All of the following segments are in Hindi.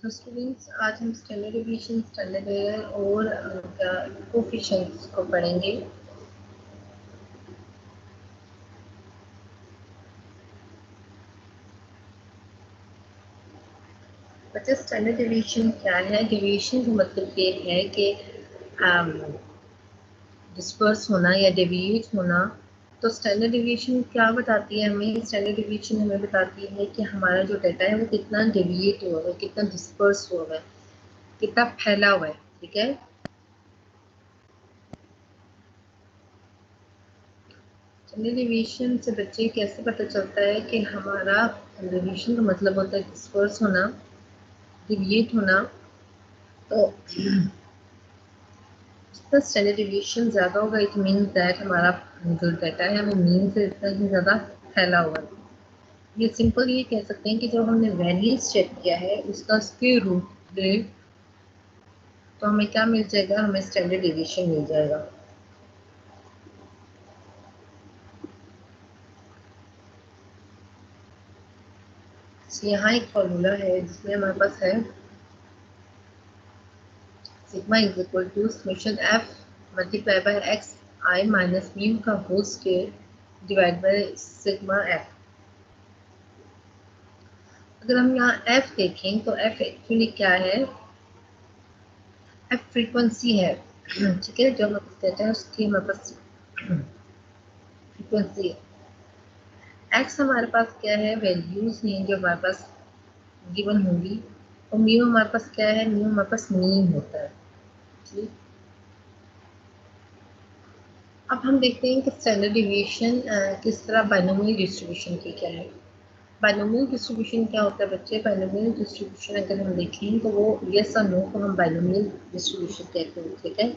तो स्टूडेंट्स आज हम स्टैंडर्ड डिवीजन, स्टैंडर्ड एरर और कोफिशिएंट्स को पढ़ेंगे। बच्चे स्टैंडर्ड डिवीजन क्या है? डिवीजन का मतलब ये है कि डिस्पर्स होना या डेविएट होना। तो स्टैंडर्ड डिवीजन क्या बताती है हमें? स्टैंडर्ड डिवीजन हमें बताती है कि हमारा जो डाटा है वो कितना डेविएट हुआ है, कितना डिस्पर्स हुआ है, कितना फैला हुआ है। ठीक है, स्टैंडर्ड डिवीजन से बच्चे कैसे पता चलता है कि हमारा डिवीजन का मतलब होता है डिस्पर्स होना, डिविएट होना। तो जितना स्टैंडर्ड डिवीजन ज़्यादा होगा इट मीन्स दैट हमारा जो डाटा है हमें मीन से इतना ही ज़्यादा फैला हुआ है। ये सिंपल ये कह सकते हैं कि जब हमने वैल्यूज चेक किया है उसका स्क्वायर रूट ले तो हमें क्या मिल जाएगा? हमें स्टैंडर्ड डिवीजन मिल जाएगा। यहाँ एक फॉर्मूला है जिसमें हमारे पास है sigma is equal to summation F multiply by X I minus mu का whole square divide by sigma F. अगर हम यहाँ एफ देखें तो एफ एक्चुअली क्या है? एफ फ्रीक्वेंसी है। ठीक है, जो हम कहते हैं उसकी हमारे पास फ्रीक्वेंसी है। एक्स हमारे पास क्या है? वैल्यूज हैं जो हमारे पास गिवन होंगी। और म्यू हमारे पास क्या है? म्यू हमारे पास मीन होता है। ठीक, अब हम देखते हैं कि स्टैंडर्ड डिवीजन किस तरह बाइनोमियल डिस्ट्रीब्यूशन की क्या है। बाइनोमियल डिस्ट्रीब्यूशन क्या होता है बच्चे? बाइनोमियल डिस्ट्रीब्यूशन अगर हम देखें तो वो यस और नो को हम बाइनोमियल डिस्ट्रीब्यूशन कहते हैं। ठीक है,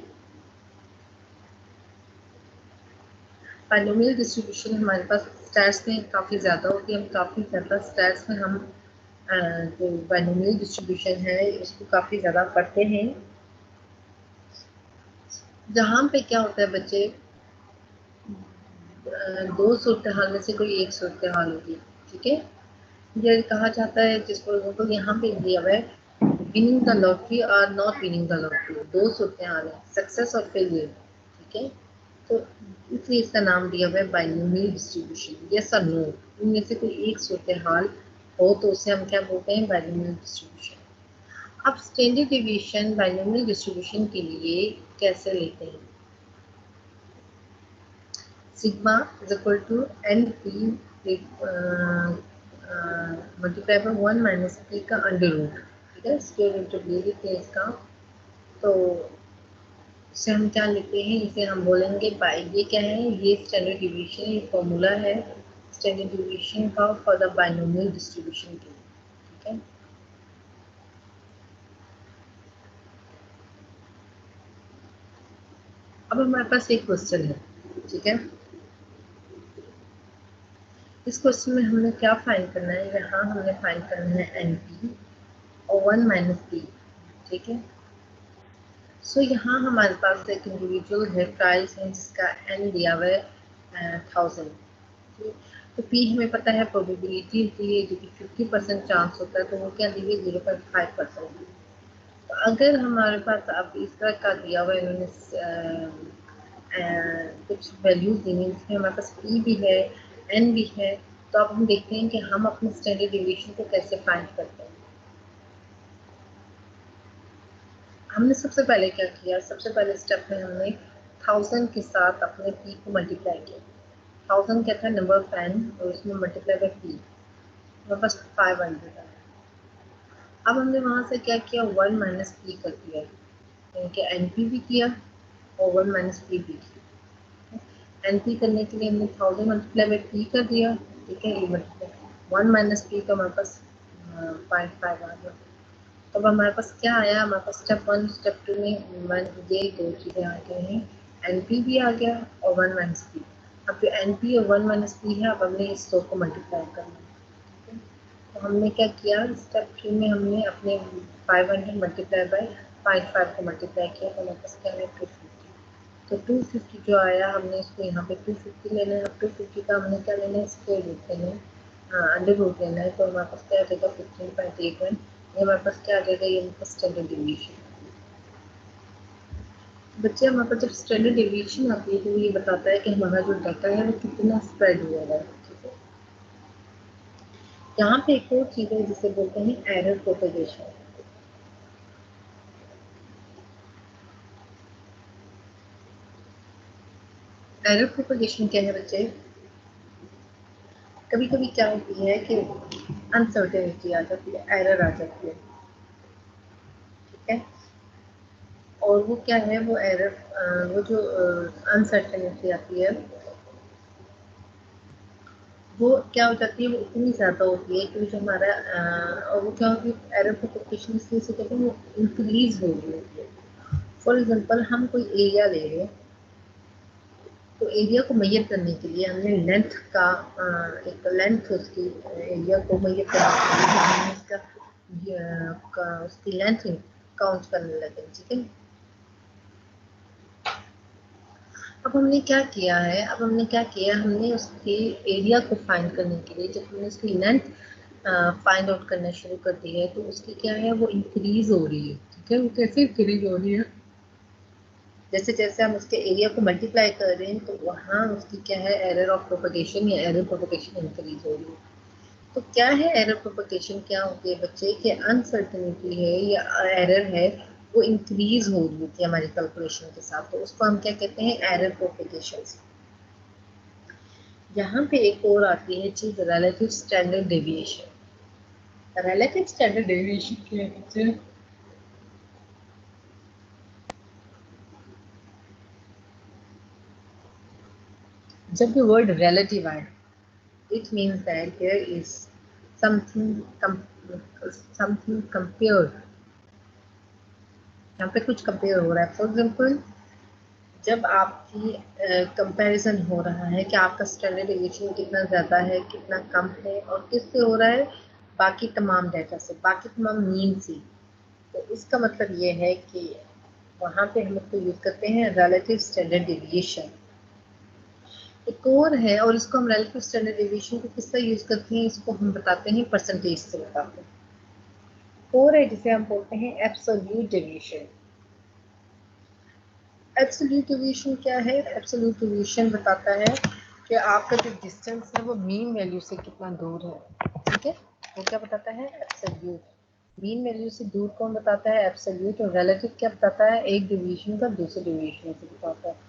बाइनोमियल डिस्ट्रीब्यूशन हमारे पास स्टैट्स में काफ़ी ज़्यादा होती है। हम काफ़ी ज़्यादा स्टैट्स में हम जो बाइनोमियल डिस्ट्रीब्यूशन है उसको काफ़ी ज़्यादा पढ़ते हैं। जहाँ पे क्या होता है बच्चे, दो सूरत हाल में से कोई एक सूरत हाल होगी। ठीक है, ये कहा जाता है जिसको यहाँ पे दिया हुआ है विनिंग द लॉटरी और नॉट विनिंग द लॉटरी। दो सूरत हाल है, सक्सेस और फेलियर। ठीक है, तो इसलिए इसका नाम दिया हुआ है बाइनोमियल डिस्ट्रीब्यूशन। यस और नो, इनमें से कोई एक सूरत हाल हो तो उसे हम क्या बोलते हैं? Binomial distribution. अब स्टैंडर्ड डिवीजन बाइनोमियल डिस्ट्रीब्यूशन के लिए कैसे लेते हैं? Sigma is equal to n p multiply by 1 minus p का अंडर रूट। ठीक है, स्क्वायर रूट जब ले लेते हैं इसका तो इसे हम क्या लिखते हैं? इसे हम बोलेंगे बाई, ये क्या है? ये स्टैंडर्ड डिवीजन, ये फॉर्मूला है स्टैंडर्ड डिवीजन का फॉर द बाइनोमियल डिस्ट्रीब्यूशन के लिए। ठीक है, अब हमारे पास एक क्वेश्चन है। ठीक है, इस क्वेश्चन में हमने क्या फाइंड करना है? यहाँ हमने फाइंड करना है एन पी और 1 माइनस पी। ठीक है, सो यहाँ हमारे पास एक इंडिविजुअल है, प्राइस है जिसका एन दिया हुआ है 1000। तो पी हमें पता है, प्रोबेबिलिटी दी है जो कि 50% चांस होता है, तो वो क्या दी है? 0.5%। तो अगर हमारे पास अब इस तरह का दिया हुआ है, इन्होंने कुछ वैल्यूज दी हैं जिसमें हमारे पास पी भी है, एन भी है, तो अब हम देखते हैं कि हम अपने स्टैंडर्ड डिवीजन को कैसे फाइंड करते हैं। हमने सबसे पहले क्या किया? सबसे पहले स्टेप में हमने 1000 के साथ अपने पी को मल्टीप्लाई किया। 1000 क्या था? नंबर ऑफ एन, और उसमें मल्टीप्लाई बाय पी, हमारे पास 500 है। अब हमने वहाँ से क्या किया? 1 माइनस पी कर दिया, यानी कि एन पी भी किया और 1 माइनस पी भी किया। एन पी करने के लिए हमने 1000 मल्टीप्लाई बाई पी कर दिया। ठीक है, ये मल्टीप्लाई 1 माइनस पी का हमारे पास 0.5 आ गया। तब हमारे पास क्या आया? हमारे पास स्टेप 1 स्टेप 2 में ये दो चीज़ें आ गई हैं, एन पी भी आ गया और 1 माइनस पी। अब जो एन पी और 1 माइनस पी है, अब हमने इस दो को मल्टीप्लाई करना है। तो हमने क्या किया? स्टेप 3 में हमने अपने 500 मल्टीप्लाई बाय 0.5 को मल्टीप्लाई किया, तो हमारे पास क्या है? 250। तो 250 जो आया, हमने इसको यहाँ पे 250 लेना है। अब 250 का हमने क्या लेना है? स्क्वायर रूट लेना है, अंडर रूट लेना है। तो हमारे पास क्या आ जाएगा? 15.81 ये हमारे पास क्या आ जाएगा, ये हमारे पास स्टैंडर्ड डेविएशन। बच्चे हमारे पास जब स्टैंडर्ड डेविएशन आती है तो ये बताता है कि हमारा जो डाटा है वो कितना स्प्रेड हुआ है। ठीक है, यहाँ पे एक और चीज है जिसे बोलते हैं एरर प्रोपेगेशन। एरर प्रोपेगेशन क्या है बच्चे, कभी कभी क्या होती है कि अनसर्टेनिटी आ जाती है, एरर आ जाती है। ठीक है, और वो क्या है, वो एरर, वो जो अनसर्टेनिटी आती है वो क्या हो जाती है, वो इतनी ज़्यादा होती है कि जो हमारा और वो क्या होती है, एरर प्रोपेगेशन इसलिए से कहते हैं वो इंक्रीज हो रही होती है। फॉर एग्जांपल हम कोई एरिया ले रहे हैं, तो एरिया को मेजर करने के लिए हमने लेंथ का एक लेंथ उसकी एरिया को मेजर करने के लिए हमने उसकी लेंथ काउंट करने लगे। ठीक है, अब हमने क्या किया है, हमने उसके एरिया को फाइंड करने के लिए जब हमने उसकी लेंथ फाइंड आउट करना शुरू कर दी है तो उसकी क्या है, वो इंक्रीज हो रही है। ठीक है, वो कैसे इंक्रीज हो रही है, जैसे जैसे हम उसके एरिया को मल्टीप्लाई कर रहे हैं तो वहाँ उसकी क्या है, एरर ऑफ प्रोपगेशन या एरर प्रोपगेशन इंक्रीज हो रही है। तो क्या है एरर प्रोपगेशन, क्या होती है बच्चे कि अनसर्टेनिटी है या एरर है वो इंक्रीज हो रही होती है हमारी कैलकुलेशन के साथ, तो उसको हम क्या कहते हैं, एरर प्रोपगेशन। यहाँ पे एक और आती है चीज, relative standard deviation. Relative standard deviation क्या है बच्चे, जब भी वर्ड रिलेटिव आए it means that there is something something compared, यहाँ पे कुछ कंपेयर हो रहा है। फॉर एग्जाम्पल जब आपकी कंपैरिजन हो रहा है कि आपका स्टैंडर्ड डेविएशन कितना ज़्यादा है कितना कम है और किससे हो रहा है, बाकी तमाम डाटा से, बाकी तमाम मीन से, तो इसका मतलब ये है कि वहाँ पे हम इसको यूज़ करते हैं रिलेटिव स्टैंडर्ड डेविएशन। एक और है, और इसको हम रिलेटिव स्टैंडर्ड डेविएशन को किससे यूज़ करते हैं, इसको हम बताते हैं परसेंटेज से बताते हैं। और है जिसे हम बोलते हैं एब्सोल्यूट डेविएशन। एब्सोल्यूट डेविएशन क्या है, एब्सोल्यूट डेविएशन बताता है कि आपका जो डिस्टेंस है वो मीन वैल्यू से कितना दूर है। ठीक है, वो क्या बताता है, एब्सोल्यूट। मीन वैल्यू से दूर कौन बताता है, एब्सोल्यूट। और रिलेटिव क्या बताता है, एक डेविएशन का दूसरे डेविएशन से बताता है।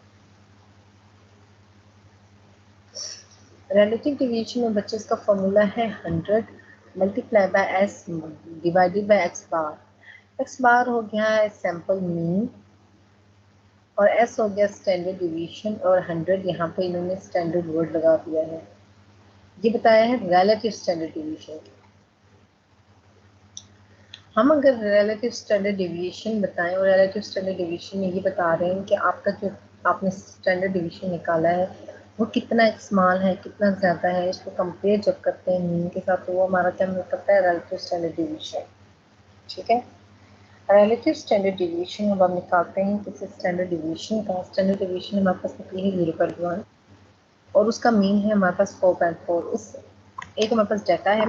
रिलेटिव डेविएशन में बच्चे इसका फॉर्मूला है 100 multiply by S divided by X bar. X bar हो गया है सैंपल मीन और एस हो गया स्टैंडर्ड डिवीजन, और 100 यहाँ पे इन्होंने स्टैंडर्ड वर्ड लगा दिया है। ये बताया है रिलेटिव स्टैंडर्ड डिवीजन। हम अगर रिलेटिव स्टैंडर्ड डिवीजन बताएं और रिलेटिव स्टैंडर्ड डिवीजन में ये बता रहे हैं कि आपका जो आपने स्टैंडर्ड डिवीजन निकाला है वो कितना स्मॉल है कितना ज़्यादा है, इसको कंपेयर जब करते हैं मीन के साथ तो वो हमारा क्या करता है, रिलेटिव स्टैंडर्ड डिवीजन। ठीक है, रिलेटिव स्टैंडर्ड डिवीजन अब हम निकालते हैं किसी स्टैंडर्ड डिवीजन का। स्टैंडर्ड डिवीजन हमारे पास निकली है 0.1 और उसका मीन है हमारे पास 4.4। उस एक हमारे पास डाटा है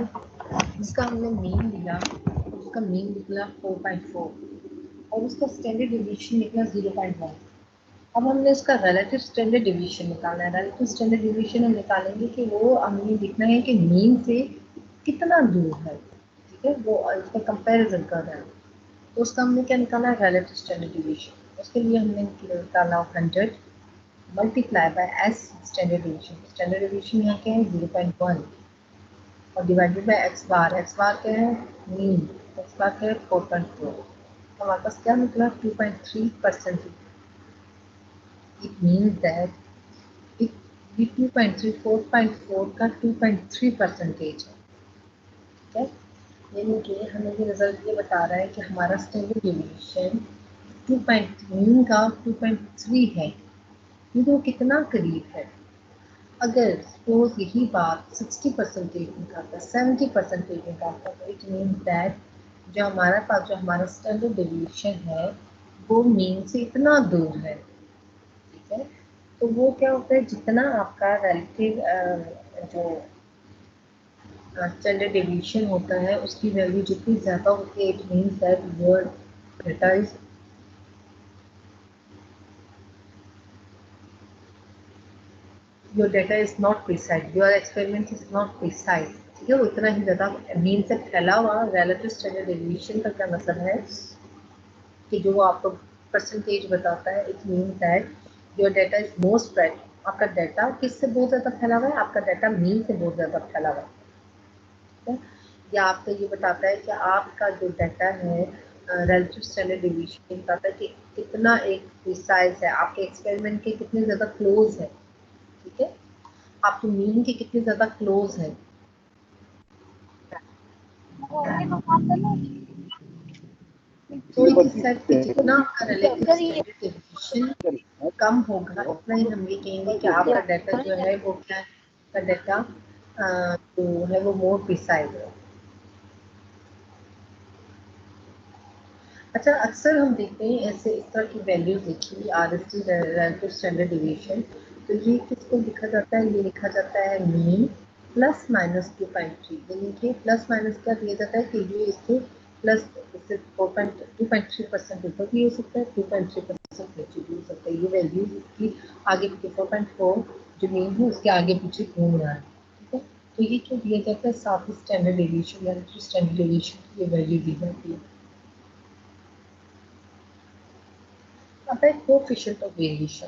जिसका हमने मीन लिया, उसका मीन निकला 4.4 और उसका स्टैंडर्ड डिवीजन निकला 0.1। अब हमने उसका रिलेटिव स्टैंडर्ड डिवीजन निकालना है। रिलेटिव स्टैंडर्ड डिवीजन हम निकालेंगे कि वो हमें देखना है कि मीन से कितना दूर है। ठीक है, वो इसका कंपैरिजन कर रहा है, तो उसका हमने क्या निकाला, रिलेटिव स्टैंडर्ड डिवीजन। उसके लिए हमने निकाला 100 multiply by S standard division. Standard division यहाँ क्या है 0.1 और divided by X bar. X bar क्या है, मीन। एक्स बार क्या है 4.4। हमारे पास क्या निकला 2.3%। इट मीन्स दैट ये 2.3 4.4 का 2.3% है। ठीक है, यानी कि हमें ये रिजल्ट ये बता रहा है कि हमारा स्टैंडर्ड डिवीजन 2.3 का 2.3 है, क्योंकि वो कितना करीब है। अगर सपोज यही बात 60% निकालता, 70% निकालता, तो इट मीन दैट जो हमारे पास जो हमारा स्टैंडर्ड डिवीजन है वो मीन से इतना दूर है। ठीक है, तो वो क्या होता है, जितना आपका रिलेटिव जो स्टैंडर्ड डेविएशन होता है उसकी वैल्यू जितनी ज़्यादा होती है, it means that your data is not precise, your experiment is not precise. ठीक है, वो इतना ही ज़्यादा मीन से फैला हुआ। रिलेटिव स्टैंडर्ड डेविएशन का क्या मतलब है कि जो वो आपको परसेंटेज बताता है, it mean that your data is more spread. आपका डाटा किससे बहुत ज़्यादा फैला हुआ है? आपका डाटा मीन से बहुत ज़्यादा फैला हुआ है। ठीक है, या आपको ये बताता है कि आपका जो डाटा है रिलेटिव स्टैंडर्ड डेविएशन बताता है कि कितना एक प्रिसाइज है, आपके एक्सपेरिमेंट के कितने ज़्यादा क्लोज है। ठीक है, आपके मीन के कितने ज़्यादा क्लोज है। तो एक सेट पे जितना आपका रिलेटिव स्टैंडर्ड डेविएशन कम होगा, उतना ही हम ये कहेंगे कि आपका डाटा जो है वो क्या का डाटा जो है वो मोर प्रिसाइज है। अच्छा, अक्सर हम देखते हैं ऐसे इस तरह की वैल्यूज लिखी आरएसटी रिलेटिव स्टैंडर्ड डेविएशन, तो ये किसको लिखा जाता है? ये लिखा जाता है मीन प्लस माइनस 2.3। यानी कि प्लस माइनस क्या दिया जाता है कि ये इसके प्लस इससे 2.3% ऊपर भी हो सकता है, 2.3% नीचे भी हो सकता है। ये वैल्यू इसकी आगे पीछे 4.4 जो मीन है उसके आगे पीछे घूम रहा है। ठीक है, तो ये क्यों दिया जाता है? साथ ही स्टैंडर्ड डेविएशन या स्टैंडर्ड डेविएशन की ये वैल्यू दी जाती है। अब है coefficient of variation.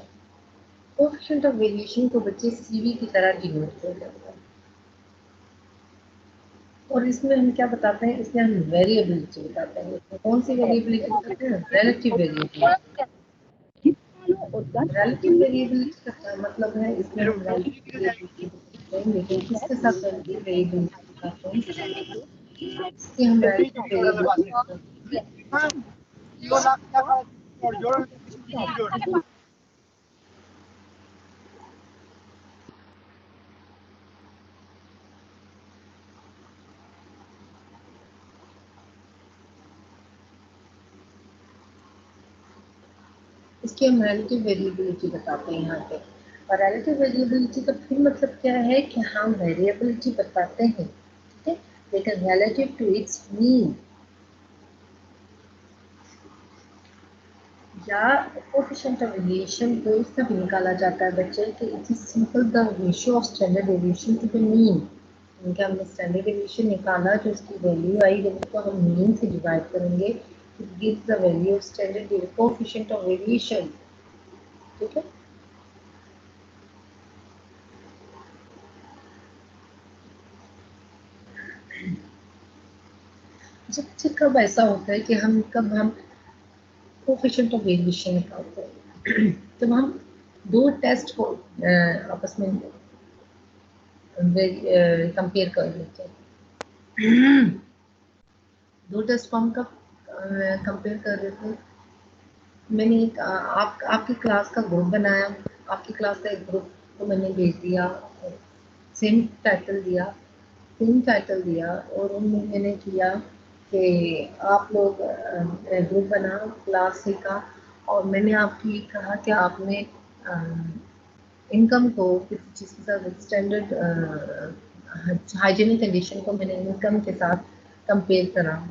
Coefficient of variation को बच्चे सीवी की तरह डिनोट किया जाता है। और इसमें हम क्या बताते हैं? इसमें हम वेरिएबिलिटी बताते हैं। इसमें कौन सी वेरिएबिलिटी बताते हैं? Relative variability. रिलेटिव वेरिएबिलिटी का क्या मतलब है? इसमें हम रिलेटिव वेरिएबिलिटी बताते हैं, लेकिन किसके साथ रिलेटिव वेरिएबिलिटी बताते हैं? इसकी हम रिलेटिव वेरिएबिलिटी बताते हैं। इसकी हम रिलेटिव वेरिएबिलिटी बताते हैं यहाँ पे। और रिलेटिव वेरिएबिलिटी का फिर मतलब क्या है कि हम वेरिएबिलिटी बताते हैं, ठीक है, लेकिन रिलेटिव टू इट्स मीन या कोएफिशिएंट ऑफ वेरिएशन को इस तरह भी निकाला जाता है बच्चे कि it is simple the ratio of standard deviation to the mean. इनका हमने स्टैंडर्ड डेविएशन निकाला, जो इसकी वैल्यू आई, जब उसको हम मीन से डिवाइड करेंगे it gives the value of standard coefficient of variation. ठीक है, जब कब ऐसा होता है कि हम कोएफिशिएंट ऑफ वेरिएशन निकालते हैं जब हम दो टेस्ट को आपस में कंपेयर कर लेते हैं। दो टेस्ट को हम कब कंपेयर कर रहे थे? मैंने एक आपकी क्लास का ग्रुप बनाया, आपकी क्लास का एक ग्रुप को मैंने भेज दिया, सेम टाइटल दिया, और उनमें मैंने किया कि आप लोग ग्रुप बना क्लास से का, और मैंने आपको ये कहा कि आपने इनकम को किसी चीज़ के साथ स्टैंडर्ड हाइजीनिक कंडीशन को मैंने इनकम के साथ कंपेयर करा।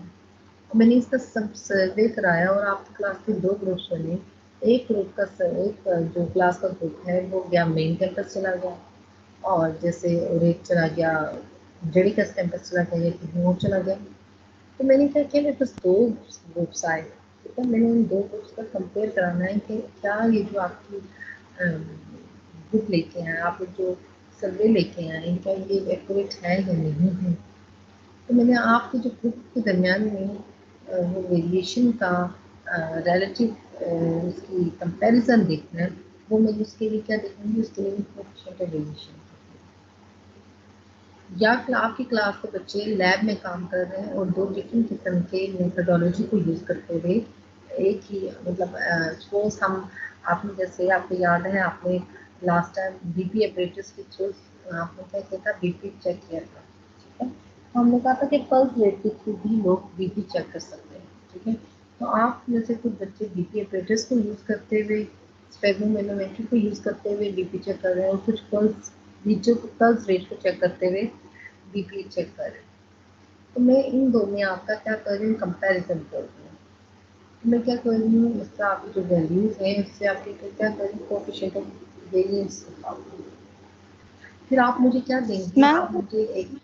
मैंने इसका सब सर्वे कराया और आपकी क्लास के दो ग्रुप्स बने। एक ग्रुप का एक जो क्लास का ग्रुप है वो गया मेन कैंपस चला गया, और जैसे और एक चला गया जेडी कैंपस चला गया, या कहीं और चला गया। तो मैंने क्या किया, मेरे पास दो ग्रुप्स आए। तो मैंने उन दो ग्रुप्स का कंपेयर कराना है कि क्या ये जो आपकी ग्रुप लेके आए, आप जो सर्वे लेके आए, क्या ये एक्यूरेट है या नहीं है। तो मैंने आपके जो ग्रुप के दरमियान में वो वेरिएशन का रिलेटिव उसकी कंपैरिजन देखना है, वो मैं उसके लिए क्या देखूंगी? उसके लिए कोएफिशिएंट ऑफ वेरिएशन। या फिर आपकी क्लास के बच्चे लैब में काम कर रहे हैं और दो डिफरेंट किस्म के मेथडोलॉजी को यूज़ करते हुए एक ही मतलब सपोज हम आपने जैसे आपको याद है आपने लास्ट टाइम बीपी अपरेटर्स के थ्रू आपने क्या किया था? बीपी चेक किया था। ठीक है, तो हमने कहा था कि पल्स रेट के थ्रू भी लोग बीपी चेक कर सकते हैं। ठीक है, तो आप जैसे कुछ बच्चे बीपी अपरेटर्स को यूज़ करते हुए स्पेगमोमेनोमेट्री को यूज़ करते हुए बीपी चेक कर रहे हैं, और कुछ पल्स बीचों को पल्स रेट को चेक करते हुए बीपी चेक कर रहे हैं। तो मैं इन दो में आपका क्या कर रही हूँ, कंपैरिजन कर रही हूँ। तो मैं क्या कर रही हूँ, इसका आपकी जो वैल्यूज है उससे आपकी क्या कर रही हूँ, कोएफिशिएंट ऑफ वेरिएंस निकालूंगी। फिर आप मुझे क्या देंगे, मैम आप मुझे एक,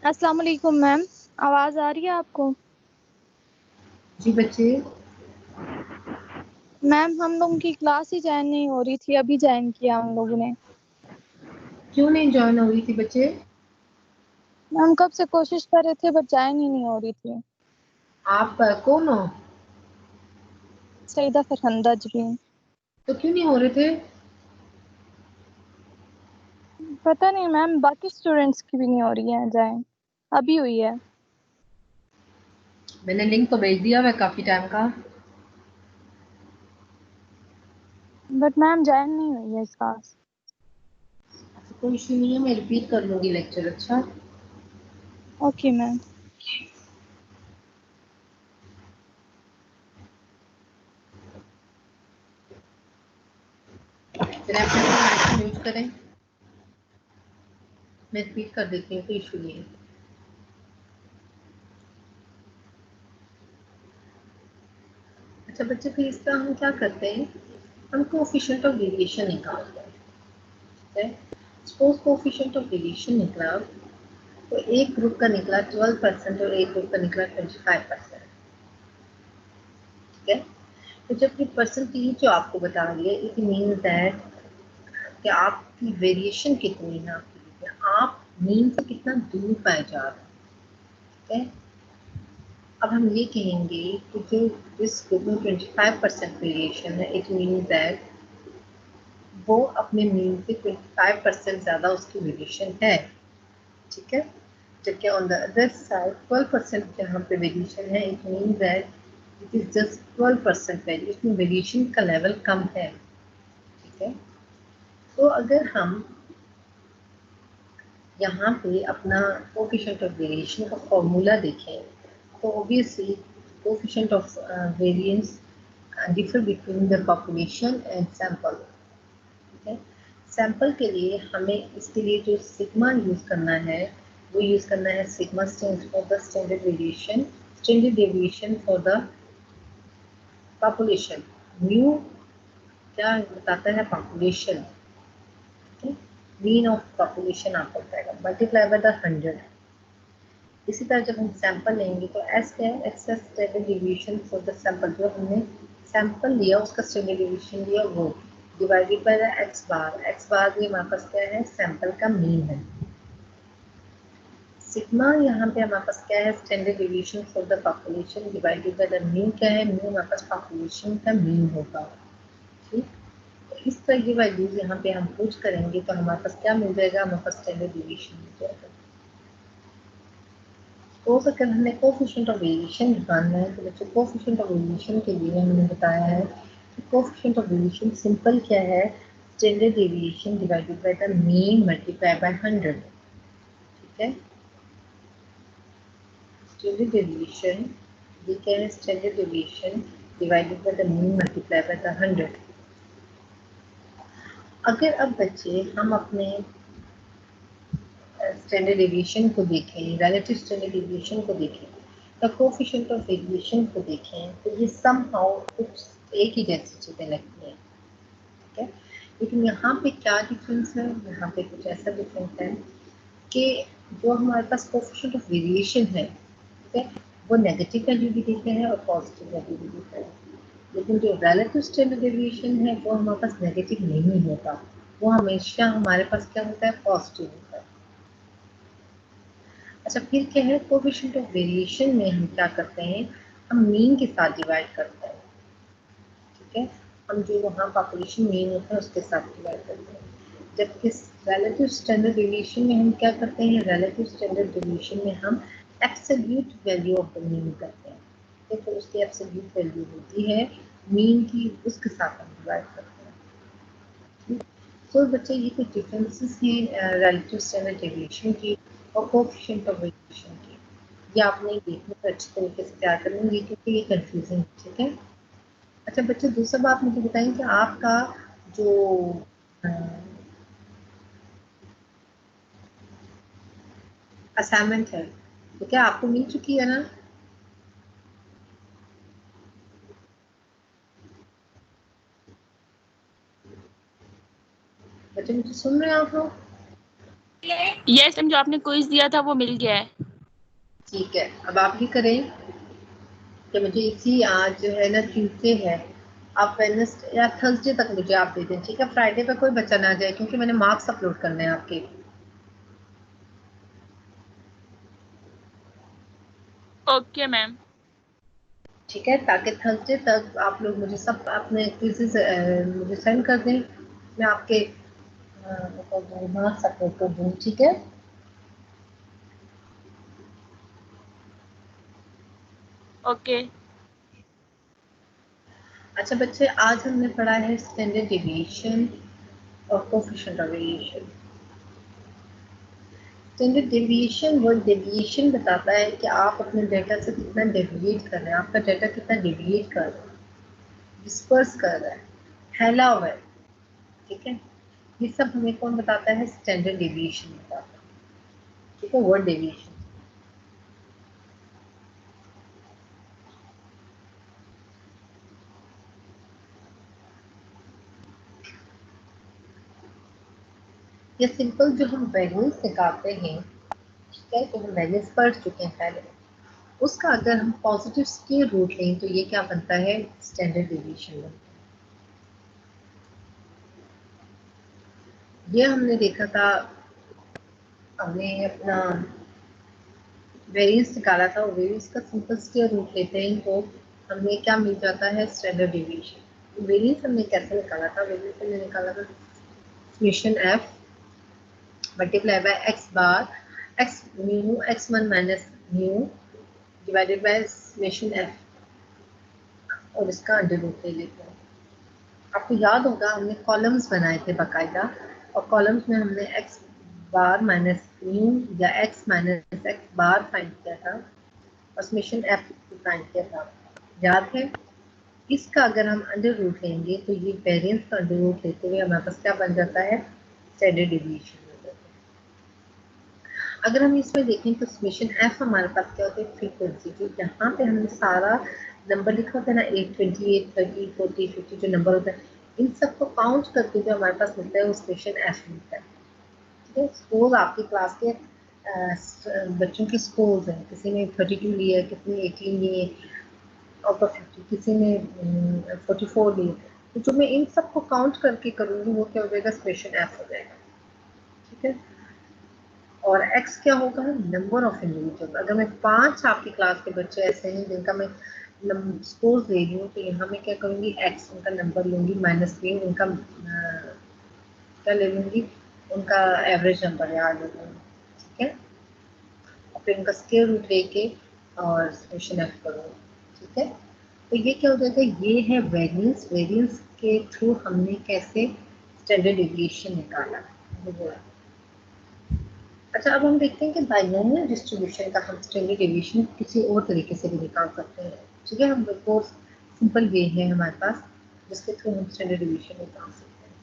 अस्सलाम वालेकुम मैम, आवाज आ रही है आपको? जी बच्चे, मैम हम लोगों की क्लास ही ज्वाइन नहीं हो रही थी, अभी ज्वाइन किया हम लोगों ने। क्यों नहीं ज्वाइन हो रही थी बच्चे? मैम कब से कोशिश कर रहे थे बट ज्वाइन ही नहीं हो रही थी। आप कौन हो? सईदा फरहंदा जी। तो क्यों नहीं हो रहे थे? पता नहीं मैम, बाकी स्टूडेंट्स की भी नहीं हो रही है ज्वाइन, अभी हुई है। मैंने लिंक तो भेज दिया है काफी टाइम का। बट मैम ज्वाइन नहीं हुई है इस क्लास। अच्छा, कोई इशू नहीं है, मैं रिपीट कर लूंगी लेक्चर। अच्छा, ओके मैम। फिर आप यूज करें, मैं रिपीट कर देती हूँ, कोई इशू नहीं है। अच्छा बच्चे, फिर इसका हम क्या करते हैं, हम कोएफिशिएंट ऑफ वेरिएशन निकालते हैं। ठीक है, सपोज कोएफिशिएंट ऑफ वेरिएशन निकला, तो एक ग्रुप का निकला 12% और एक ग्रुप का निकला 25%। ठीक है, तो जब ये परसेंटेज जो आपको बता रही है, इट मीन्स दैट कि आपकी वेरिएशन कितनी है, आपकी आप मीन से कितना दूर पाए जा रहे हैं। ठीक है, अब हम ये कहेंगे कि जो इस ग्रुप में 25% वेरिएशन है, इट मीन्स दैट वो अपने मीन से 25% ज़्यादा उसकी वेरिएशन है। ठीक है, जबकि ऑन द अदर साइड 12% जहाँ पे वेरिएशन है, it means that it is just 12% variation, variation का लेवल कम है। ठीक है, तो अगर हम यहाँ पे अपना कोएफिशिएंट ऑफ वेरिएशन का फॉर्मूला देखें, तो obviously coefficient of variance differ between the population and sample. ठीक है, सैंपल के लिए हमें इसके लिए जो सिग्मा यूज करना है, वो यूज करना है sigma stands for the standard deviation for the population. Mu क्या बताता है, पॉपुलेशन। मीन ऑफ पॉपुलेशन आपको बताएगा, मल्टीप्लाई बाय द 100। इसी तरह जब हम सैंपल लेंगे तो एस क्या है, X standard deviation for the sample, जो हमने सैंपल लिया उसका स्टैंडर्ड डेविएशन लिया वो, divided by the X bar. X bar भी हमारे पास क्या है, सैंपल का मीन है। सिग्मा यहाँ पे हमारे पास क्या है, standard deviation for the population, divided by the mean क्या है, मीन हमारे पास पॉपुलेशन का मीन होगा। ठीक, तो इस तरह की वैल्यूज यहाँ पे हम पूछ करेंगे तो हमारे पास क्या मिल जाएगा, हमारे पास स्टैंडर्ड डेविएशन मिल जाएगा। तो अगर हमें कोएफिशिएंट ऑफ वेरिएशन निकालना है, तो बच्चों कोएफिशिएंट ऑफ वेरिएशन के लिए हमने बताया है कि कोएफिशिएंट ऑफ वेरिएशन सिंपल क्या है, standard deviation divided by the mean multiply by 100। ठीक है, स्टैंडर्ड डेविएशन, ये क्या है, standard deviation divided by the mean multiply by the 100। अगर अब बच्चे हम अपने स्टैंडर्ड डेविएशन को देखें, रिलेटिव स्टैंडर्ड डेविएशन को देखें, तो कोएफिशिएंट ऑफ वेरिएशन को देखें, तो ये समहाउ कुछ एक ही जैसी चीज़ें लगती हैं। ठीक है, लेकिन यहाँ पे क्या डिफरेंस है, यहाँ पे कुछ ऐसा डिफरेंस है कि जो हमारे पास कोएफिशिएंट ऑफ वेरिएशन है, ठीक है, वो नेगेटिव वैल्यू भी देते हैं और पॉजिटिव वैल्यू भी देते हैं। लेकिन जो रिलेटिव स्टैंडर्ड डेविएशन है वो हमारे पास नेगेटिव नहीं होता, वो हमेशा हमारे पास क्या होता है, पॉजिटिव होता है। अच्छा, फिर क्या है, कोएफिशिएंट ऑफ वेरिएशन में हम क्या करते हैं, हम मीन के साथ डिवाइड करते हैं। ठीक है, हम जो वहाँ पॉपुलेशन मीन होता है उसके साथ डिवाइड करते हैं। जबकि रिलेटिव स्टैंडर्ड डेविएशन में हम क्या करते हैं, रिलेटिव स्टैंडर्ड डेविएशन में हम absolute value of the mean करते हैं। देखो, उसकी एब्सोल्यूट वैल्यू होती है मीन की, उसके साथ हम डिवाइड करते हैं। तो बच्चे, ये कुछ डिफरेंसेस हैं रिलेटिव स्टैंडर्ड डेविएशन की और कोएफिशिएंट ऑफ वेरिएशन की। ये आपने देखने को अच्छी तरीके से तैयार करेंगे क्योंकि ये कंफ्यूजिंग। ठीक है, अच्छा बच्चे, दूसरा बात मुझे बताएं कि आपका जो असाइनमेंट है, तो क्या आपको मिल चुकी है ना? बच्चे मुझे सुन रहे हैं आप लोग? यस मैम, जो आपने क्विज दिया था वो मिल गया है। ठीक है, अब आप भी करें कि मुझे इसी आज जो है ना ट्यूसडे है, आप वेडनेसडे या थर्सडे तक मुझे आप दे दें, ठीक है? फ्राइडे पे कोई बच्चा ना जाए क्योंकि मैंने मार्क्स अपलोड करने हैं आपके। Okay ma'am. ठीक है, ताकि थर्सडे तक आप लोग मुझे सब अपने क्विज़ेस मुझे सेंड कर दें, मैं आपके मार्क्स अपलोड कर दूँ, ठीक है? ओके। अच्छा बच्चे, आज हमने पढ़ा है स्टैंडर्ड डेविएशन और coefficient of variation. Standard deviation, वो डेविएशन बताता है कि आप अपने डेटा से कितना डेविएट कर रहे हैं, आपका डेटा कितना डेविएट कर रहा है, डिस्पर्स कर रहा है, फैला हुआ है, ठीक है? ये सब हमें कौन बताता है? स्टैंडर्ड डेविएशन बताता है, ठीक है? Word deviation. ये सिंपल जो हम वैल्यूज निकालते हैं, ठीक है, तो हम वैल्यूज पढ़ चुके हैं पहले, उसका अगर हम पॉजिटिव स्क्वायर रूट लें तो ये क्या बनता है? स्टैंडर्ड डेविएशन बनता है। ये हमने देखा था, हमने अपना वेरिएंस निकाला था, वेरिएंस का सिंपल स्क्वायर रूट लेते हैं तो हमें क्या मिल जाता है? Standard deviation. वेरिएंस हमने कैसे निकाला था? वेरिएंस हमने निकाला था summation F multiply by X bar x mu x1 minus mu divided by summation F और इसका अंडर रूट ले लेते हैं। आपको याद होगा हमने कॉलम्स बनाए थे बाकायदा, और कॉलम्स में हमने एक्स बार माइनस म्यू या एक्स माइनस एक्स बार फाइंड किया था और समेशन एफ फाइंड किया था, याद है? इसका अगर हम अंडर रूट लेंगे तो ये वेरिएंस का अंडर रूट लेते हुए हमारे पास क्या बन जाता है? स्टैंडर्ड डेविएशन बन जाता है। अगर हम इसमें देखें तो समेशन एफ हमारे पास क्या होता है? फ्रीक्वेंसी, जो यहाँ पे हमने सारा नंबर लिखा होता है ना, 8, 28, 30, 40, 50 जो नंबर होता है, इन सबको काउंट करके जो हमारे पास मिलता है वो समेशन एफ मिलता है, ठीक है? स्कोर आपकी क्लास के बच्चों के स्कोर्स हैं, किसी ने 32 लिए, किसी ने 18 लिए आउट ऑफ 50, किसी ने 44 लिए, तो जो मैं इन सबको काउंट करके करूँगी वो क्या हो जाएगा? समेशन एफ हो जाएगा, ठीक है? और x क्या होगा? Number of individual. अगर मैं 5 आपकी क्लास के बच्चे ऐसे हैं जिनका मैं स्कोर दे रही हूँ तो यहाँ मैं क्या करूँगी? x उनका नंबर लूँगी माइनस में उनका क्या ले लूँगी? उनका एवरेज नंबर याद ले लूँगी, ठीक है? और फिर उनका स्क्वायर रूट लेके और समेशन एफ करूँगी, ठीक है? तो ये क्या हो जाएगा? ये है वेरिएंस। वेरिएंस के थ्रू हमने कैसे स्टैंडर्ड डेविएशन निकाला। अच्छा, अब हम देखते हैं कि बाइनोमियल डिस्ट्रीब्यूशन का हम स्टैंडर्ड डेविएशन किसी और तरीके से भी निकाल सकते हैं, ठीक है? हम बिल्कुल सिंपल वे है हमारे पास जिसके थ्रू हम स्टैंडर्ड डेविएशन निकाल सकते हैं।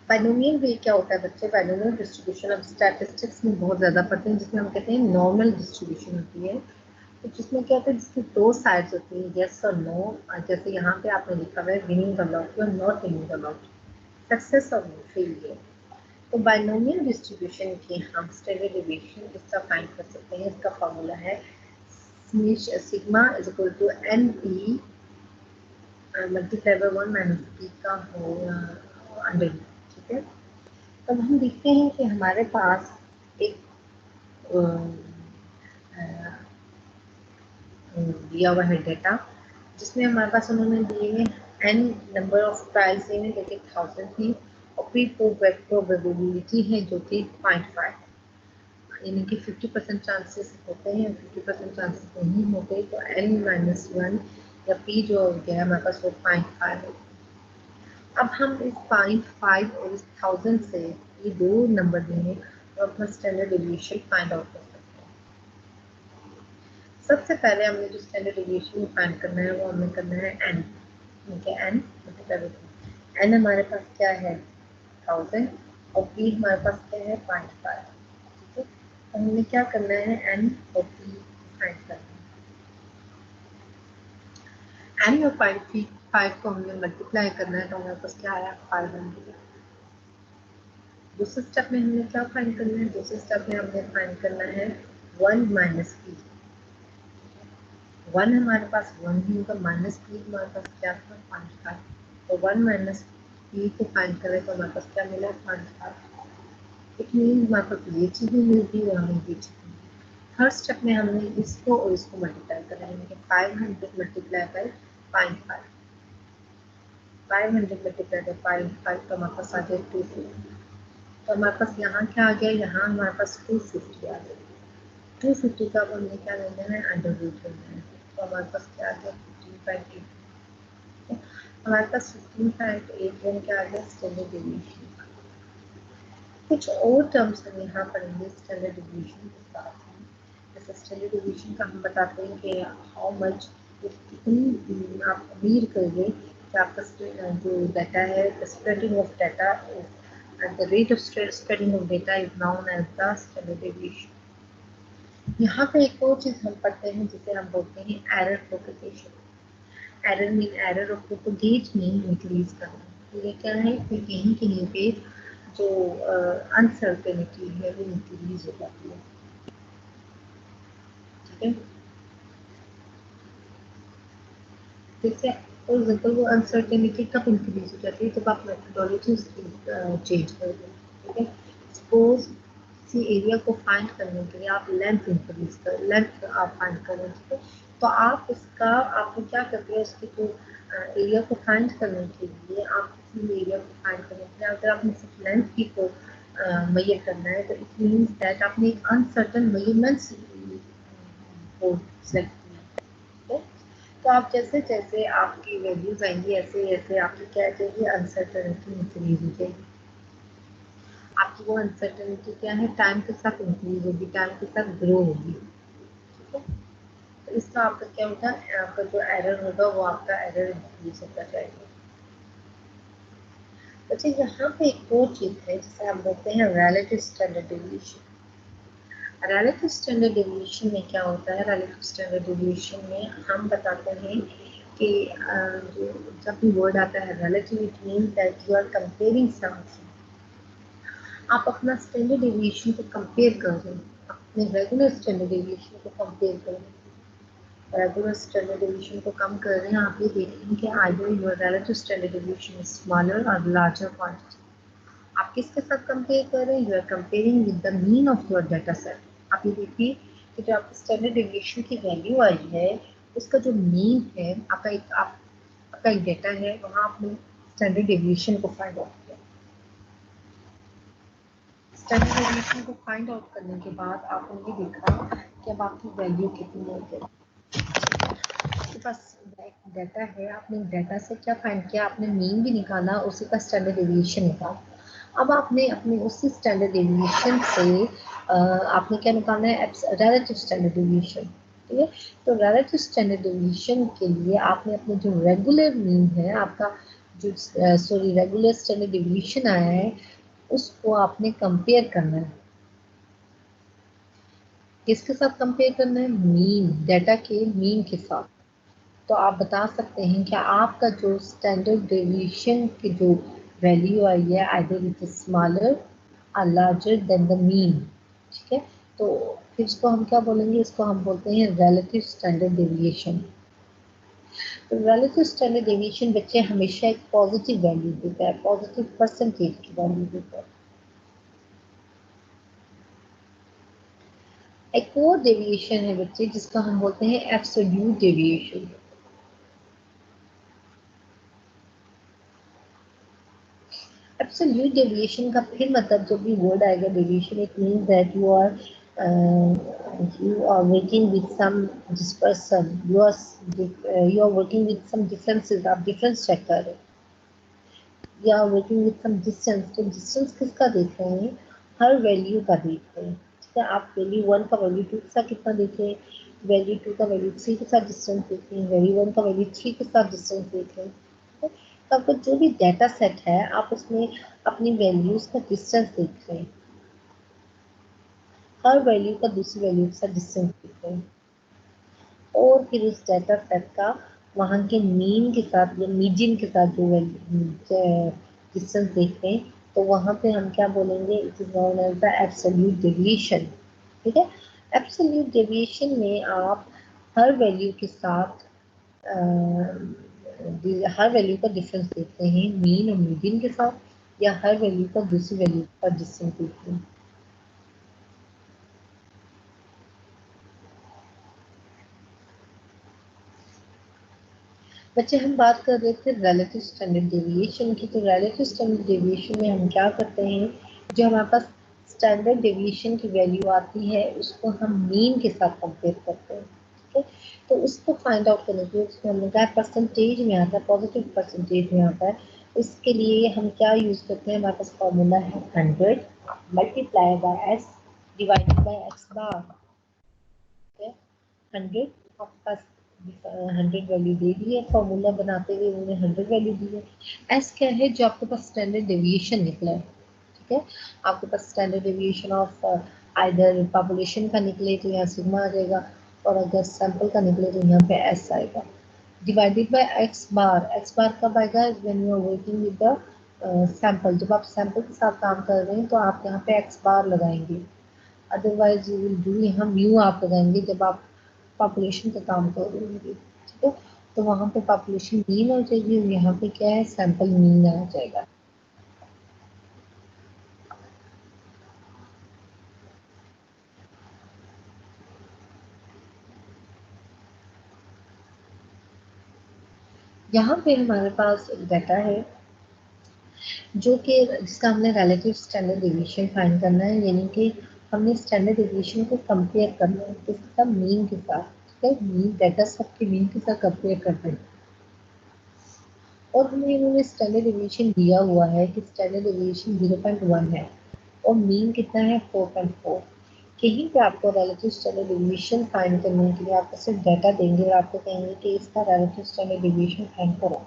बाइनोमियल वे क्या होता है बच्चे? बाइनोमियल डिस्ट्रीब्यूशन अब स्टैटिस्टिक्स में बहुत ज़्यादा पढ़ते हैं, जिसमें हम कहते हैं नॉर्मल डिस्ट्रीब्यूशन होती है, तो जिसमें क्या होता है? जिसकी दो साइड्स होती हैं, येस और नो। जैसे यहाँ पे आपने लिखा हुआ है विनिंग द लॉटरी और not winning the lottery, success और फेलियर। तो बाइनोमियल डिस्ट्रीब्यूशन की हम स्टैंडर्ड डेविएशन इसका फाइंड कर सकते हैं। इसका फॉर्मूला है sigma is equal to n p multiply by 1 minus p का होल अंडर, ठीक है? तब हम देखते हैं कि हमारे पास एक दिया हुआ है डेटा, जिसमें हमारे पास उन्होंने दिए हैं एन नंबर ऑफ ट्रायल्स दिए हैं, जैसे 1000 थी, और प्रोबेबिलिटी है जो कि 0.5, यानी कि 50% चांसेस होते हैं, 50% चांसेस नहीं होते, तो n माइनस 1 या p जो गया हमारे पास वो 0.5 है। अब हम इस 0.5 और इस 1000 से ये दो नंबर देंगे और अपना स्टैंडर्ड डेविएशन फाइंड आउट कर सकते हैं। सबसे पहले हमने जो स्टैंडर्ड डेविएशन फाइंड करना है वो हमें करना है n, ठीक है? n हमारे पास क्या है? 1000 और p हमारे पास क्या है? 0.5, हमने क्या करना है, n और p फाइंड करना है। n और 5 को हमने मल्टीप्लाई करना है, तो हमारे पास क्या आया, 500। दूसरे स्टेप में हमने क्या फाइंड करना है, दूसरे स्टेप में हमने फाइंड करना है 1 माइनस पी। 1 हमारे पास 1 ही होगा, माइनस पी हमारे पास क्या था, 5 तो 1 माइनस पी को फाइंड करें तो हमारे पास क्या मिला, 5। इट मीन हमारे पास ये चीज़ भी मिल गई और हमें ये चीज़ मिल गई। थर्ड स्टेप में हमने इसको और इसको मल्टीप्लाई करना है, 500 मल्टीप्लाई बाई 0.5, 500 मल्टीप्लाई बाई 0.5 तो हमारे पास आ गया 250। तो हमारे पास यहाँ क्या आ गया, यहाँ हमारे पास 250 आ गया। 250 का अब हमने क्या लेना है, अंडर रूट लेना है, तो हमारे पास क्या आ गया, 15.8। हमारे पास 15.81 क्या आ गया, स्टैंडर्ड डेविएशन। कुछ और टर्म्स हम यहाँ पढ़ेंगे स्टैंडर्ड डेविएशन के साथ में। जैसे स्टैंडर्ड डेविएशन का हम बताते हैं कि हाउ मच, कितनी आप उम्मीद करिए कि आपका जो डाटा है, the spreading of data and the rate of spreading of data is known as the standard deviation. यहाँ पे एक और चीज़ हम पढ़ते हैं जिसे हम बोलते हैं error propagation. Error mean error of propagate mean increase करना। ये क्या है कि कहीं कहीं पे जो अनसर्टेनिटी है वो इंक्रीज हो जाती है, ठीक है। जैसे फॉर एग्जाम्पल वो अनसर्टेनिटी कब इंक्रीज हो जाती है, जब आप मेथोडोलॉजी चेंज कर दें, ठीक है। सपोज किसी एरिया को फाइंड करने के लिए आप लेंथ इंक्रीज कर, लेंथ आप फाइंड करें, ठीक है। तो आप इसका आप क्या करते हैं, उसकी जो एरिया को फाइंड करने के लिए, आप किसी एरिया को फाइंड करने के लिए अगर आपने सिर्फ लेंथ की को मेजर करना है, तो इट मीन्स दैट आपने एक अनसर्टन मेजरमेंट्स को सेलेक्ट किया, ठीक है। तो आप जैसे जैसे आपकी वैल्यूज आएंगी ऐसे ऐसे आपकी क्या जाएगी, अनसर्टेनिटी इंक्रीज हो जाएगी। आपकी वो अनसर्टेनिटी क्या है, टाइम के साथ इंक्रीज होगी, टाइम के साथ ग्रो होगी, ठीक है। तो इसका आपका क्या होगा, आपका जो एरर होगा वो आपका एरर इंक्रीज होता जाएगा। अच्छा, यहाँ पे एक और चीज है जिसे हम बोलते हैं relative standard deviation. Relative standard deviation में क्या होता है, रिलेटिव स्टैंडर्ड डेविएशन में हम बताते हैं कि जो जब भी वर्ड आता है relative, it mean that you are comparing something. आप अपना स्टैंडर्ड डेविएशन को कंपेयर कर रहे हैं, अपने रेगुलर स्टैंडर्ड डेविएशन को कंपेयर कर रहे हैं। रेगुलर स्टैंडर्ड डेविएशन को कम कर रहे हैं, आप ये देख रहे हैं कि either your relative standard deviation is smaller और लार्जर क्वांटिटी। आप किसके साथ कंपेयर कर रहे हैं, you are comparing with the mean of your data set. आप ये देखिए कि जो आपकी स्टैंडर्ड डेविएशन की वैल्यू आई है, उसका जो मीन है, आपका एक डाटा है, वहाँ आपने स्टैंडर्ड डेविएशन को फाइंड आउट किया। स्टैंडर्ड डेविएशन को फाइंड आउट करने के बाद आपने ये देखा कि अब आपकी वैल्यू कितनी है। आपके पास डाटा है, आपने डाटा से क्या फाइंड किया, आपने मीन भी निकाला, उसी का स्टैंडर्ड डेविएशन निकाला। अब आपने अपने उसी स्टैंडर्ड डेविएशन से आपने क्या निकालना है, रिलेटिव स्टैंडर्ड डेविएशन, ठीक है। तो रिलेटिव स्टैंडर्ड डेविएशन के लिए आपने अपने जो रेगुलर मीन है आपका, जो सॉरी रेगुलर स्टैंडर्ड डेविएशन आया है, उसको आपने कंपेयर करना है। किसके साथ कंपेयर करना है, मीन, डाटा के मीन के साथ। तो आप बता सकते हैं कि आपका जो स्टैंडर्ड डेविएशन की जो वैल्यू आई है, आइदर इट इज स्मॉलर और लार्जर देन द मीन, ठीक है। तो फिर इसको हम क्या बोलेंगे, इसको हम बोलते हैं रिलेटिव स्टैंडर्ड डेविएशन। तो रिलेटिव स्टैंडर्ड डेविएशन बच्चे हमेशा एक पॉजिटिव वैल्यू देता है, पॉजिटिव परसेंटेज की वैल्यू देता है। एक और डेविएशन है बच्चे जिसका हम बोलते हैं एब्सोल्यूट डेविएशन। एब्सोल्यूट डेविएशन का फिर मतलब जो भी वर्ड आएगा deviation, it means that you are working with some dispersion, you are working with some differences, आप difference check कर रहे हैं, you are working with some distance। तो distance किसका देख रहे हैं, हर वैल्यू का देख रहे हैं, ठीक है। आप वैल्यू 1 का वैल्यू 2 के साथ कितना देख रहे हैं, वैल्यू 2 का वैल्यू 3 के साथ डिस्टेंस देख रहे हैं, वैल्यू 1 का वैल्यू 3 के साथ डिस्टेंस देख रहे हैं, ठीक है। तो आपका जो भी डाटा सेट है, आप उसमें अपनी वैल्यूज का डिस्टेंस देख रहे हैं। हर वैल्यू का दूसरी वैल्यू के साथ डिस्टेंस देखते हैं और फिर उस डाटा सेट का वहाँ के मीन के साथ या मीडियन के साथ जो डिस्टेंस देखते हैं तो वहाँ पे हम क्या बोलेंगे, it is known as the absolute deviation. ठीक है, एब्सोल्यूट डेविएशन में आप हर वैल्यू के साथ हर वैल्यू का डिफरेंस देखते हैं मीन और मीडियन के साथ, या हर वैल्यू का दूसरी वैल्यू का डिस्टेंस देखते हैं। बच्चे हम बात कर रहे थे रिलेटिव स्टैंडर्ड डेविएशन की। तो रिलेटिव स्टैंडर्ड डेविएशन में हम क्या करते हैं, जो हमारे पास स्टैंडर्ड डेविएशन की वैल्यू आती है उसको हम मीन के साथ कंपेयर करते हैं। ठीक है, तो उसको फाइंड आउट करने के लिए उसमें हमने कहा परसेंटेज में आता है, पॉजिटिव परसेंटेज में आता है। इसके लिए हम क्या यूज करते हैं, हमारे पास फॉर्मूला है 100 multiply by S divided by X bar. 100 आपके पास 100 वैल्यू दे दी है, फॉर्मूला बनाते हुए उन्होंने 100 वैल्यू दी है। एस क्या है, जो आपके पास स्टैंडर्ड डेविएशन निकला है। ठीक है, आपके पास standard deviation of either population का निकले तो यहाँ सिग्मा आ जाएगा, और अगर सैंपल का निकले तो यहाँ पे एस आएगा। डिवाइडेड बाय एक्स बार कब आएगा, when you are working with the sample. जब आप सैंपल के साथ काम कर रहे हैं तो आप यहाँ पे एक्स बार लगाएंगे, अदरवाइज यू विल डू यहाँ म्यू आप लगाएंगे जब आप पॉपुलेशन का काम कर रहे होंगे। ठीक है, तो वहाँ पे पॉपुलेशन मीन आ जाएगी और यहाँ पे क्या है, सैंपल मीन आ जाएगा। यहाँ पे हमारे पास एक डाटा है जो कि जिसका हमने रिलेटिव स्टैंडर्ड डेविएशन फाइंड करना है, यानी कि हमने स्टैंडर्ड डेविएशन को कंपेयर करना है किसका, मीन के साथ। ठीक है, मीन डाटा सबके मीन के साथ कंपेयर करते हैं और हमें इन्होंने स्टैंडर्ड डेविएशन दिया हुआ है कि स्टैंडर्ड डेविएशन 0.1 है और मीन कितना है 4.4। कहीं पे आपको रिलेटिव स्टैंडर्ड डेविएशन फाइंड करने के लिए आपको सिर्फ डाटा देंगे और आपको कहेंगे कि इसका रिलेटिव स्टैंडर्ड डेविएशन फाइंड करो।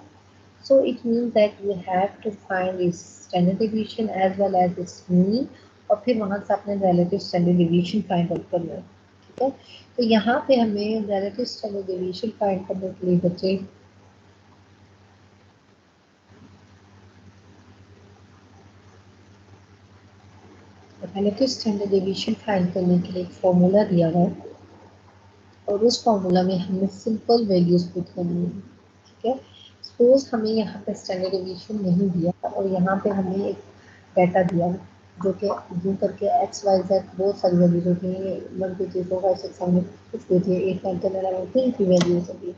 So it means that you have to find its standard deviation as well as its mean और फिर वहां से अपने relative standard deviation find out करना है। ठीक है, तो यहाँ पे हमें relative standard deviation find करने के लिए बच्चे relative standard deviation find करने के लिए एक फॉर्मूला दिया हुआ है और उस फॉर्मूला में हमें सिंपल वैल्यूज पुट करनी है। ठीक है, सपोज हमें यहाँ पे स्टैंडर्ड डेविएशन नहीं दिया और यहाँ पे हमें एक डाटा दिया है जो कि यूँ करके एक्स वाई जेड बहुत सारी वैल्यूज होती हैं, 1 2 3 4 5 6 7 कुछ देती है, 8 9 10 11 3 की वैल्यूज होती है।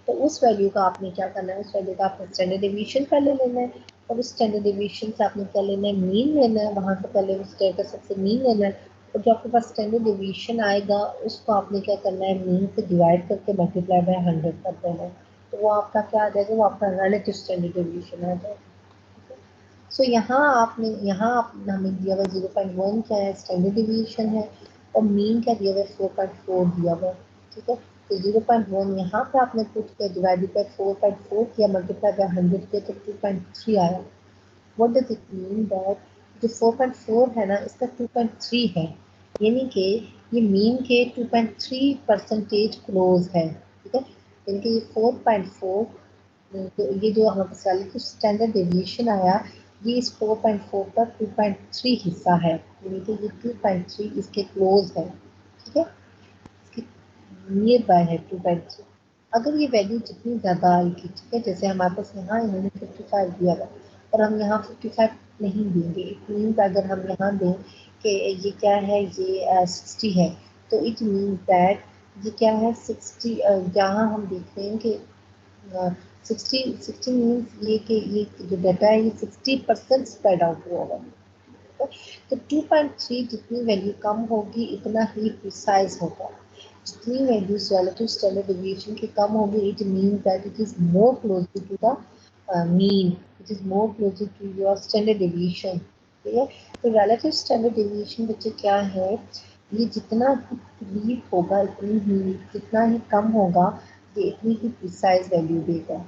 तो उस वैल्यू का आपने क्या करना है, उस वैल्यू का आपने स्टैंडर्ड डेविएशन पहले लेना है और उस स्टैंडर्ड डेविएशन से आपने क्या लेना है, मीन लेना है। वहाँ से पहले उस डाटा सेट से मीन लेना है और जो आपके पास स्टैंडर्ड डेविएशन आएगा उसको आपने क्या करना है, मीन से डिवाइड करके मल्टीप्लाई बाय 100 कर देना है। तो वो आपका क्या आ जाएगा, वो आपका रिलेटिव स्टैंडर्ड डेविएशन आ जाएगा। सो यहाँ आप हमें दिया हुआ 0.1 क्या है, स्टैंडर्ड डेविएशन है और मीन क्या दिया हुआ है, 4.4 दिया हुआ है। ठीक है, तो 0.1 यहाँ पे आपने पुट किया, डिवाइडेड बाय 4.4 किया, मल्टीप्लाई बाय 100 किया तो 2.3 आया। What does it mean, that जो 4.4 है ना इसका 2.3 है, यानी कि ये मीन के 2.3% क्लोज है। ठीक है, यानी कि ये 4.4 तो ये जो हमारे पास रिलेटिव स्टैंडर्ड डेविएशन आया ये इस 4.4 का 2.3 हिस्सा है, यानी कि ये 2.3 इसके क्लोज है। ठीक है, इसके नियर बाय है 2.3। अगर ये वैल्यू जितनी ज़्यादा आएगी, ठीक है, जैसे हमारे पास यहाँ इन्होंने 55 दिया था और हम यहाँ 55 नहीं देंगे, इट मीन्स अगर हम यहाँ दें कि ये क्या है, ये 60 है, तो इट मीन्स दैट ये क्या है 60, जहाँ हम देख रहे हैं कि 60 मीन्स ये कि ये जो डाटा है ये 60% स्प्रेड आउट हुआ होगा। तो 2.3 जितनी वैल्यू कम होगी इतना ही प्रिसाइज होगा, जितनी वैल्यूज रिलेटिव स्टैंडर्ड डेविएशन की कम होगी it mean that it is more closely to the mean, it is more closely to your standard deviation. ठीक है, तो रिलेटिव स्टैंडर्ड डेविएशन बच्चे क्या है, ये जितना करीब होगा इतनी ही, जितना ही कम होगा ये इतनी ही प्रिसाइज वैल्यू देगा।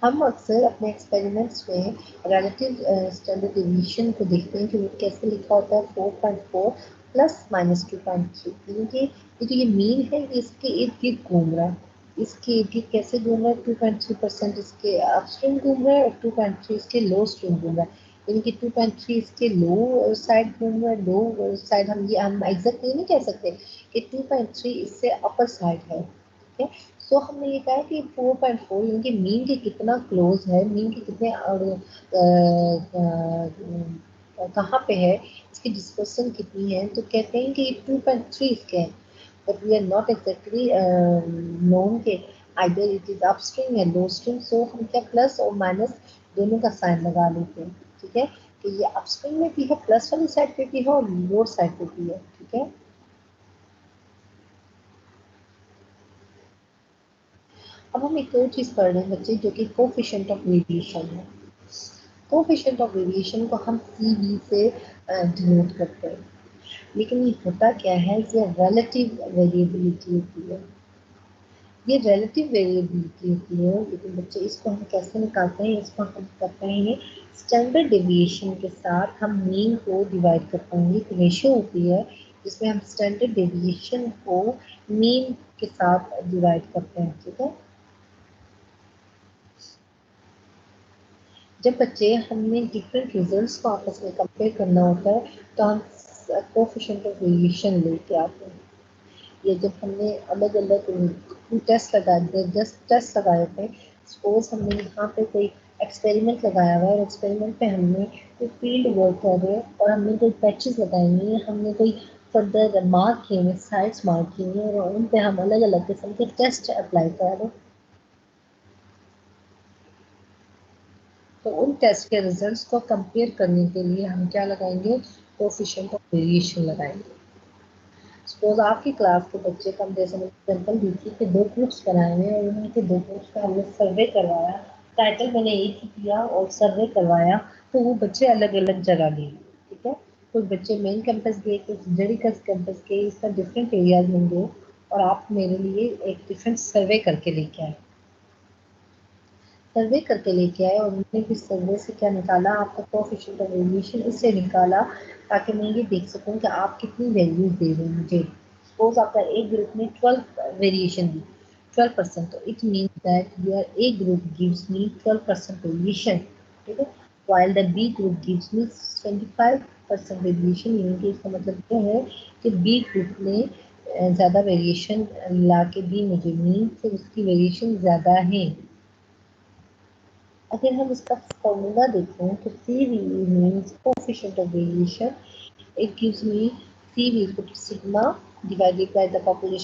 हम अक्सर अपने एक्सपेरिमेंट्स में रिलेटिव स्टैंडर्ड डेविएशन को देखते हैं कि वो कैसे लिखा होता है 4.4 प्लस माइनस 2.3, क्योंकि ये जो ये मीन है ये इसके इर्द गिर्द घूम रहा है। इसके इर्द गिर्द कैसे घूम रहा है, 2.3% इसके अपस्ट्रीम घूम रहा है और 2.3 इसके लो स्ट्रीम घूम रहा है। यानी कि 2.3 इसके लो साइड घूम रहा है, लो साइड हम एग्जैक्ट नहीं कह सकते कि 2.3 इससे अपर साइड है। ठीक है, सो हमने ये कहा कि 4.4 इनके मीन के कितना क्लोज है, मीन के कितने कहाँ पे है, इसकी डिस्पर्सन कितनी है, तो कहते हैं कि 2.3 इसके हैं, but we are not exactly known के आइदर इट इज अपस्ट्रीम या लो स्ट्रीम। सो हम क्या प्लस और माइनस दोनों का साइन लगा लेते हैं। ठीक है, कि ये अपस्ट्रीम में भी है, प्लस वाली साइड पे भी है और लोअर साइड पे भी है। ठीक है, अब हम एक और चीज पढ़ रहे हैं बच्चे, जो कि कोफिशिएंट ऑफ वेरिएशन है। कोफिशिएंट ऑफ वेरिएशन को हम CV से डिनोट करते हैं, लेकिन ये होता क्या है, ये रिलेटिव वेरिएबिलिटी होती है। ये रिलेटिव वेरिएबिलिटी होती है, लेकिन बच्चे इसको हम कैसे निकालते हैं, इसको हम करते हैं स्टैंडर्ड डेविएशन के साथ हम मीन को डिवाइड करते हैं। एक रेशियो होती है जिसमें हम स्टैंडर्ड डेविएशन को मीन के साथ डिवाइड करते हैं। ठीक है, जब बच्चे हमने डिफरेंट रिजल्ट्स को आपस में कंपेयर करना होता है तो हम कोफिशिएंट ऑफ वेरिएशन लेके आते हैं। ये जब हमने अलग अलग टेस्ट लगाए, जस्ट टेस्ट लगाए थे, सपोज हमने यहाँ पे कोई एक्सपेरिमेंट लगाया हुआ है और एक्सपेरिमेंट पे हमने कोई फील्ड वर्क कर रहे हैं और हमने कोई पैचेस लगाए हुए हैं, हमने कोई फर्दर मार्क किए हैं, साइड्स मार्क किए हैं और उन पे हम अलग अलग किस्म के टेस्ट अप्लाई कर रहे हैं, तो उन टेस्ट के रिजल्ट्स को कंपेयर करने के लिए हम क्या लगाएंगे, कोफिशिएंट ऑफ वेरिएशन लगाएंगे। सपोज आपकी क्लास के बच्चे कम जैसे एग्जाम्पल दी थी कि 2 ग्रुप्स बनाए हुए और उनके 2 ग्रुप्स का हमने सर्वे करवाया, टाइटल मैंने एक ही दिया और सर्वे करवाया, तो वो बच्चे अलग अलग जगह गए। ठीक है, कुछ बच्चे मेन कैंपस गए, कुछ जेडीकस कैंपस गए, इसका डिफरेंट एरियाज होंगे और आप मेरे लिए एक डिफरेंट सर्वे करके लेके आए, सर्वे करके लेके आए और उन्होंने भी सर्वे से क्या निकाला, आपका कोएफिशिएंट ऑफ वेरिएशन इससे निकाला, ताकि मैं ये देख सकूं कि आप कितनी वैल्यूज दे रहे हैं मुझे। सपोज आपका एक ग्रुप में 12 वेरिएशन दी, 12%, तो it means that your A group gives me 12% variation. ठीक है, while the B group gives me 25% variation, यानी कि इसका मतलब ये है कि B ग्रुप ने ज़्यादा वेरिएशन ला के दी मुझे, मीन से उसकी वेरिएशन ज़्यादा है। अगर हम इसका फॉर्मूला देखें तो CV means coefficient of variation. It gives me CV equal to sigma divided by the population